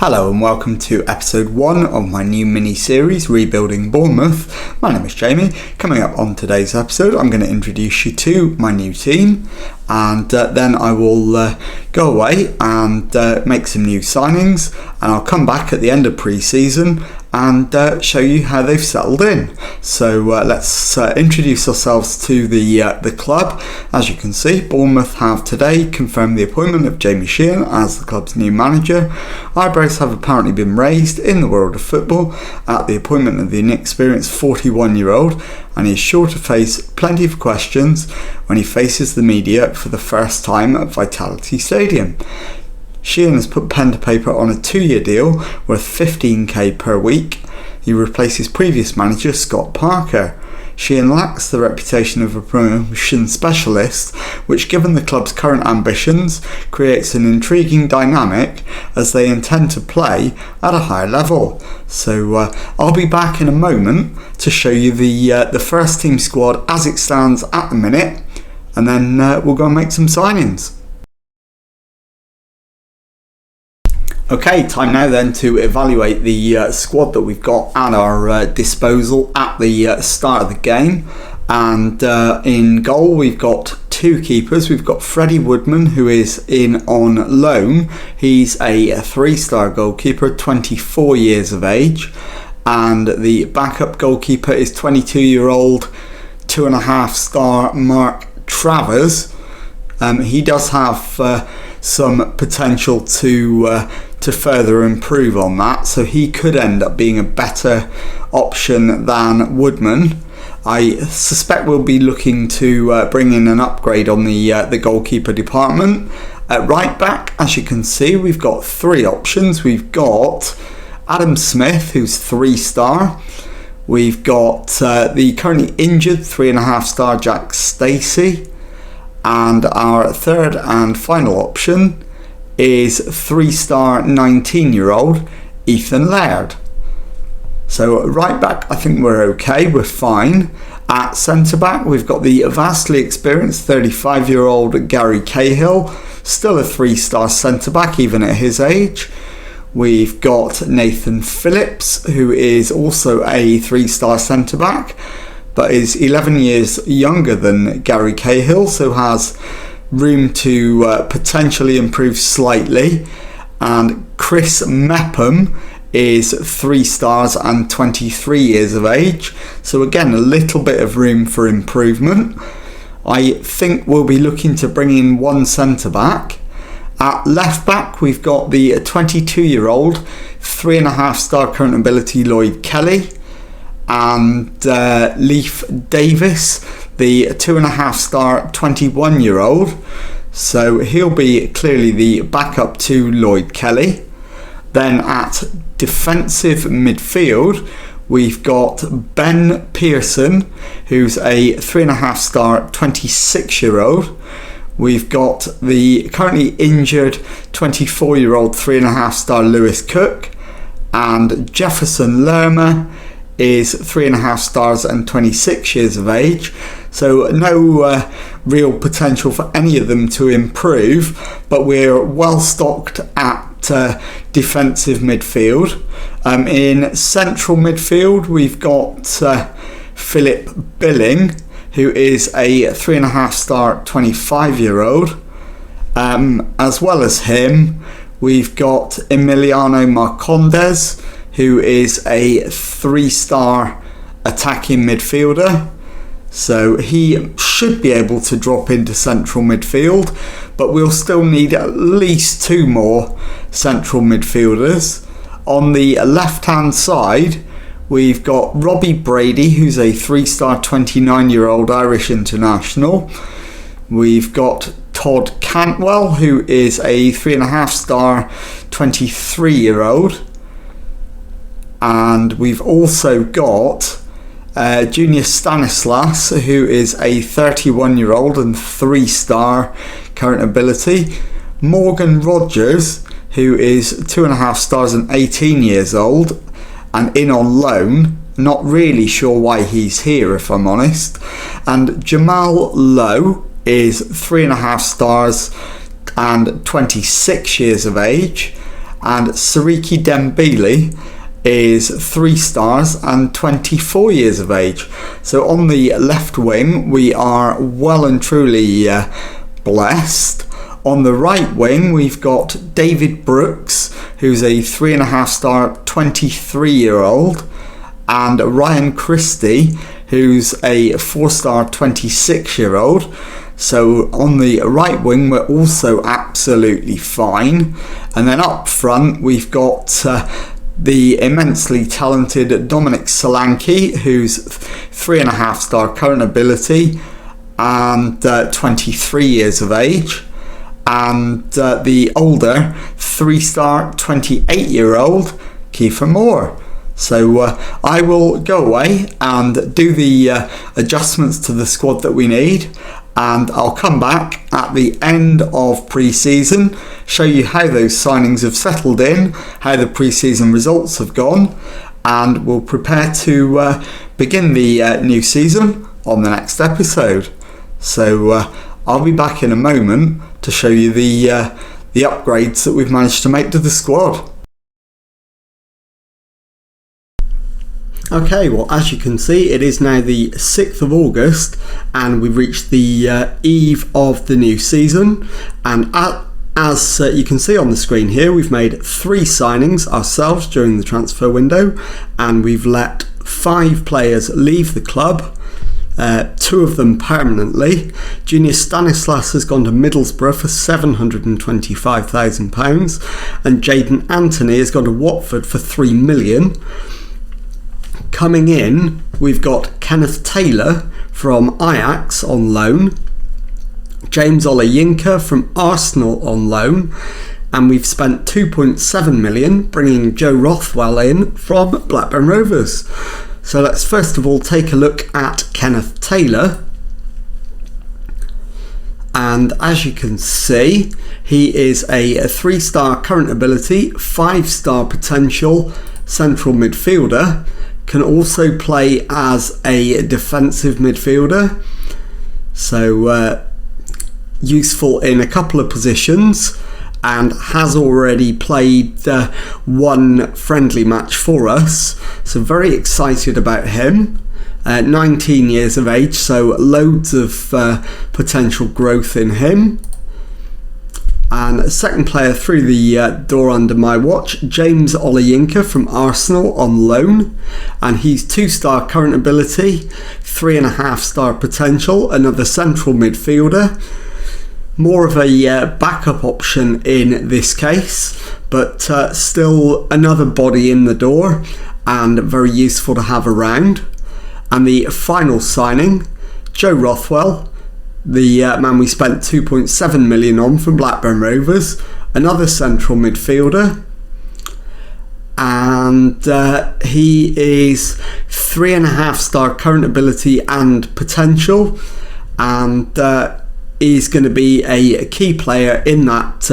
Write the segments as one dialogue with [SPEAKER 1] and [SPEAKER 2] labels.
[SPEAKER 1] Hello and welcome to episode 1 of my new mini-series, Rebuilding Bournemouth. My name is Jamie. Coming up on today's episode, I'm going to introduce you to my new team, and then I will go away and make some new signings, and I'll come back at the end of pre-season and show you how they've settled in. So let's introduce ourselves to the club. As you can see, Bournemouth have today confirmed the appointment of Jamie Sheehan as the club's new manager. Eyebrows have apparently been raised in the world of football at the appointment of the inexperienced 41-year-old, and he is sure to face plenty of questions when he faces the media for the first time at Vitality Stadium. Sheehan has put pen to paper on a 2-year deal worth $15,000 per week. He replaces previous manager Scott Parker. Sheehan lacks the reputation of a promotion specialist, which, given the club's current ambitions, creates an intriguing dynamic as they intend to play at a higher level. So I'll be back in a moment to show you the first team squad as it stands at the minute, and then we'll go and make some signings. Okay, time now then to evaluate the squad that we've got at our disposal at the start of the game. And in goal we've got 2 keepers. We've got Freddie Woodman, who is in on loan. He's a 3-star goalkeeper, 24 years of age. And the backup goalkeeper is 22-year-old, 2.5-star Mark Travers. He does have some potential to further improve on that, so he could end up being a better option than Woodman. I suspect we'll be looking to bring in an upgrade on the goalkeeper department. At right back, as you can see, we've got 3 options. We've got Adam Smith, who's 3-star. We've got the currently injured 3.5-star Jack Stacey. And our third and final option is 3-star 19-year-old Ethan Laird. So right back, I think we're okay, we're fine. At centre back, we've got the vastly experienced 35-year-old Gary Cahill, still a 3-star centre back even at his age. We've got Nathan Phillips, who is also a 3-star centre back, but is 11 years younger than Gary Cahill, so has room to potentially improve slightly. And Chris Mepham is 3 stars and 23 years of age, so again a little bit of room for improvement. I think we'll be looking to bring in 1 centre back. At left back we've got the 22-year-old 3.5-star current ability Lloyd Kelly, and Leif Davis, the 2.5-star 21-year-old. So he'll be clearly the backup to Lloyd Kelly. Then at defensive midfield, we've got Ben Pearson, who's a 3.5-star 26-year-old. We've got the currently injured 24-year-old 3.5-star Lewis Cook, and Jefferson Lerma is 3.5 stars and 26 years of age, so no real potential for any of them to improve, but we're well stocked at defensive midfield. In central midfield we've got Philip Billing, who is a 3.5-star 25-year-old. As well as him we've got Emiliano Marcondes, who is a 3-star attacking midfielder. So he should be able to drop into central midfield, but we'll still need at least 2 more central midfielders. On the left-hand side, we've got Robbie Brady, who's a 3-star 29-year-old Irish international. We've got Todd Cantwell, who is a 3.5-star 23-year-old. And we've also got Junior Stanislas, who is a 31-year-old and 3-star current ability. Morgan Rogers, who is 2.5 stars and 18 years old and in on loan. Not really sure why he's here, if I'm honest. And Jamal Lowe is 3.5 stars and 26 years of age. and Siriki Dembele is 3 stars and 24 years of age. So on the left wing we are well and truly blessed. On the right wing we've got David Brooks, who's a 3.5 star 23-year-old, and Ryan Christie, who's a 4-star 26-year-old. So on the right wing we're also absolutely fine. And then up front we've got the immensely talented Dominic Solanke, who's 3.5 star current ability and 23 years of age, and the older 3-star 28-year-old Kiefer Moore. So I will go away and do the adjustments to the squad that we need, and I'll come back at the end of pre-season, show you how those signings have settled in, how the pre-season results have gone, and we'll prepare to begin the new season on the next episode. So I'll be back in a moment to show you the upgrades that we've managed to make to the squad. Okay, well, as you can see, it is now the 6th of August and we've reached the eve of the new season, and as you can see on the screen here, we've made 3 signings ourselves during the transfer window, and we've let 5 players leave the club, 2 of them permanently. Junior Stanislas has gone to Middlesbrough for £725,000, and Jaden Anthony has gone to Watford for £3 million. Coming in, we've got Kenneth Taylor from Ajax on loan, James Olayinka from Arsenal on loan, and we've spent £2.7 million bringing Joe Rothwell in from Blackburn Rovers. So let's first of all take a look at Kenneth Taylor. And as you can see, he is a 3-star current ability, 5-star potential central midfielder. Can also play as a defensive midfielder, so useful in a couple of positions, and has already played 1 friendly match for us, so very excited about him. 19 years of age, so loads of potential growth in him. And a second player through the door under my watch, James Olayinka from Arsenal on loan, and he's 2-star current ability, 3.5 star potential, another central midfielder. More of a backup option in this case, but still another body in the door and very useful to have around. And the final signing, Joe Rothwell, the man we spent £2.7 million on from Blackburn Rovers, another central midfielder, and he is 3.5 star current ability and potential, and is going to be a key player in that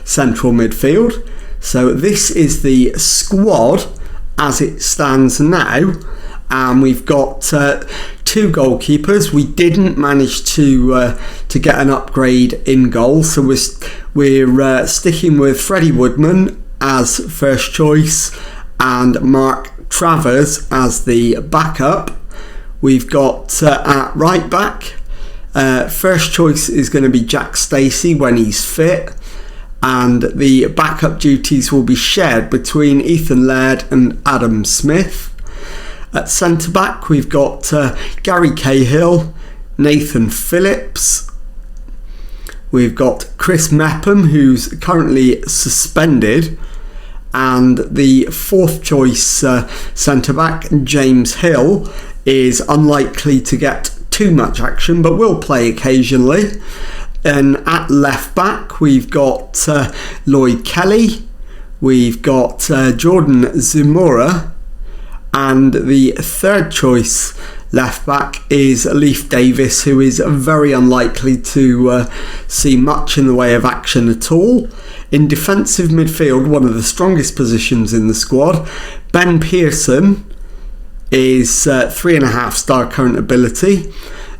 [SPEAKER 1] central midfield. So this is the squad as it stands now. And we've got 2 goalkeepers. We didn't manage to get an upgrade in goal, so we're sticking with Freddie Woodman as first choice and Mark Travers as the backup. We've got at right back, first choice is going to be Jack Stacey when he's fit, and the backup duties will be shared between Ethan Laird and Adam Smith. At centre-back, we've got Gary Cahill, Nathan Phillips. We've got Chris Mepham, who's currently suspended. And the 4th choice centre-back, James Hill, is unlikely to get too much action, but will play occasionally. And at left-back, we've got Lloyd Kelly. We've got Jordan Zamora. And the 3rd choice left back is Leif Davis, who is very unlikely to see much in the way of action at all. In defensive midfield, one of the strongest positions in the squad, Ben Pearson is 3.5 star current ability,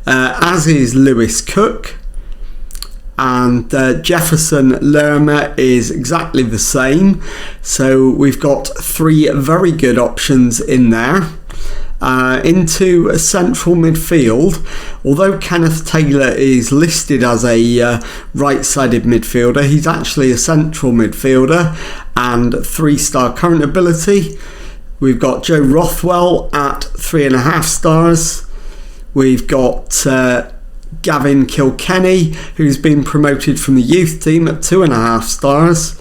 [SPEAKER 1] as is Lewis Cook. and Jefferson Lerma is exactly the same. So we've got 3 very good options in there. Into a central midfield, although Kenneth Taylor is listed as a right-sided midfielder, he's actually a central midfielder and 3-star current ability. We've got Joe Rothwell at 3.5 stars. We've got Gavin Kilkenny, who's been promoted from the youth team, at 2.5 stars.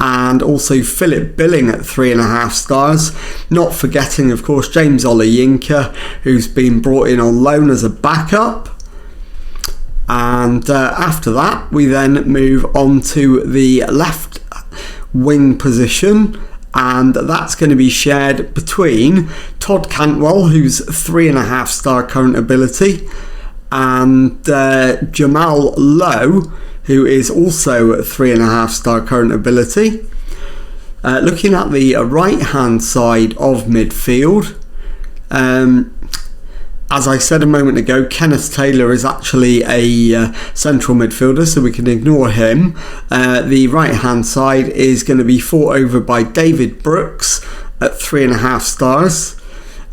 [SPEAKER 1] And also Philip Billing at 3.5 stars. Not forgetting, of course, James Oliyinka, who's been brought in on loan as a backup. And after that, we then move on to the left wing position. And that's going to be shared between Todd Cantwell, who's 3.5 star current ability, and Jamal Lowe, who is also 3.5 star current ability. Looking at the right hand side of midfield, as I said a moment ago, Kenneth Taylor is actually a central midfielder, so we can ignore him. The right hand side is going to be fought over by David Brooks at 3.5 stars,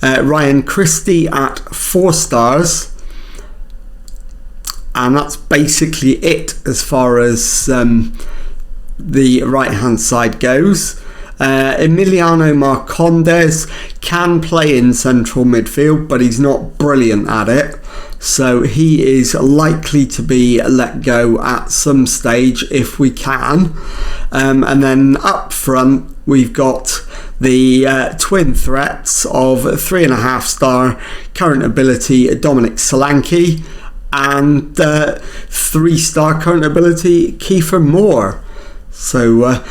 [SPEAKER 1] Ryan Christie at 4 stars. And that's basically it as far as the right hand side goes. Emiliano Marcondes can play in central midfield, but he's not brilliant at it, so he is likely to be let go at some stage if we can. And then up front we've got the twin threats of 3.5 star current ability Dominic Solanke and 3-star current ability Kiefer Moore. So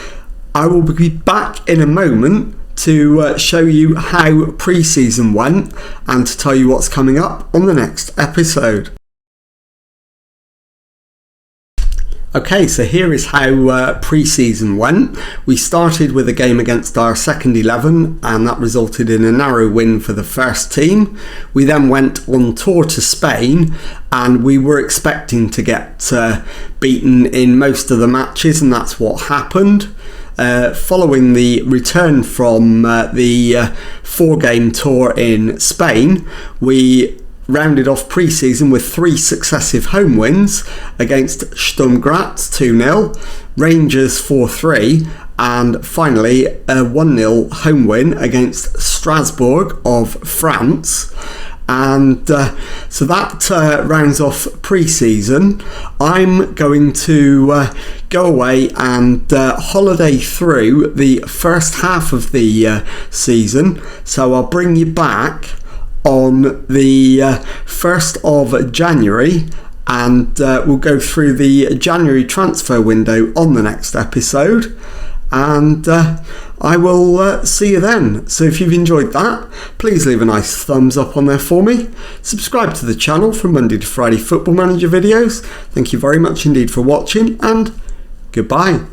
[SPEAKER 1] I will be back in a moment to show you how pre-season went and to tell you what's coming up on the next episode. Okay, so here is how pre-season went. We started with a game against our second 11, and that resulted in a narrow win for the first team. We then went on tour to Spain, and we were expecting to get beaten in most of the matches, and that's what happened. Following the return from the 4-game tour in Spain, we rounded off pre-season with 3 successive home wins against Sturm Graz 2-0, Rangers 4-3, and finally a 1-0 home win against Strasbourg of France. And so that rounds off pre-season. I'm going to go away and holiday through the first half of the season, so I'll bring you back on the 1st of January, and we'll go through the January transfer window on the next episode, and I will see you then. So if you've enjoyed that, please leave a nice thumbs up on there for me. Subscribe to the channel for Monday to Friday Football Manager videos. Thank you very much indeed for watching, and goodbye.